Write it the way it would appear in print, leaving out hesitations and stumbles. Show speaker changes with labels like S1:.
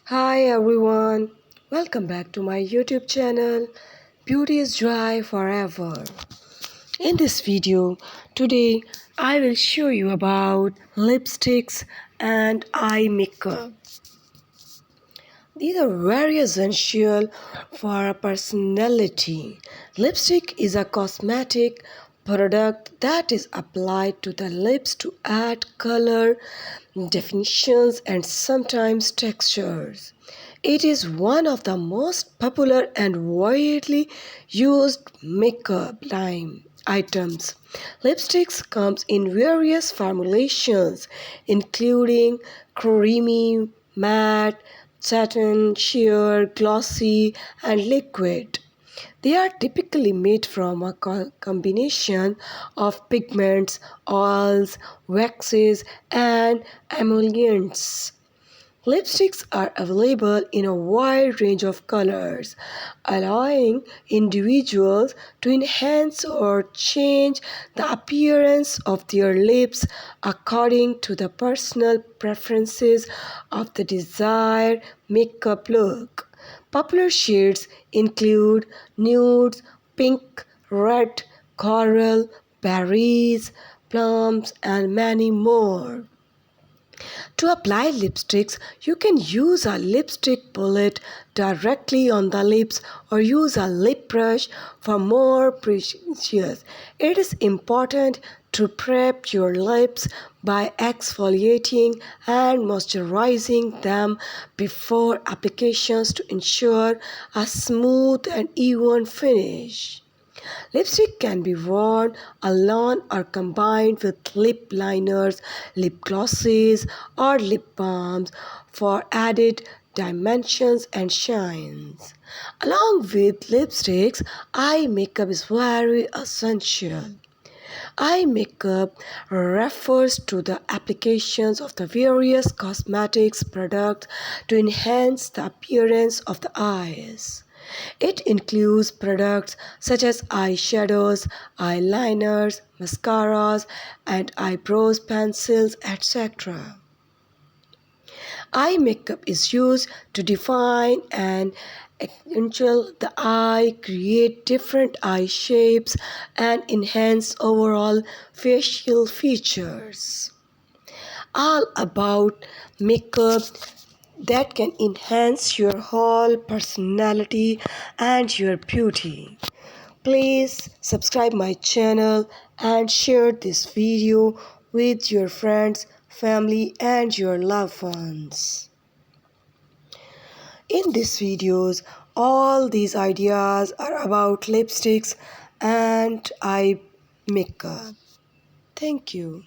S1: Hi everyone, welcome back to my YouTube channel Beauty is Dry Forever. In this video, today I will show you about lipsticks and eye makeup. These are very essential for a personality. Lipstick is a cosmetic product that is applied to the lips to add color, definitions, and sometimes textures. It is one of the most popular and widely used makeup line items. Lipsticks comes in various formulations including creamy, matte, satin, sheer, glossy, and liquid. They are typically made from a combination of pigments, oils, waxes, and emollients. Lipsticks are available in a wide range of colors, allowing individuals to enhance or change the appearance of their lips according to the personal preferences of the desired makeup look. Popular shades include nudes, pink, red, coral, berries, plums, and many more. To apply lipsticks, you can use a lipstick bullet directly on the lips or use a lip brush for more precision. It is important to prep your lips by exfoliating and moisturizing them before applications to ensure a smooth and even finish. Lipstick can be worn alone or combined with lip liners, lip glosses, or lip balms for added dimensions and shines. Along with lipsticks, eye makeup is very essential. Eye makeup refers to the applications of the various cosmetics products to enhance the appearance of the eyes. It includes products such as eyeshadows, eyeliners, mascaras, and eyebrows pencils, etc. Eye makeup is used to define and accentuate the eye, create different eye shapes, and enhance overall facial features. All about makeup that can enhance your whole personality and your beauty. Please subscribe my channel and share this video with your friends, family, and your loved ones. In these videos, all these ideas are about lipsticks and eye makeup. Thank you.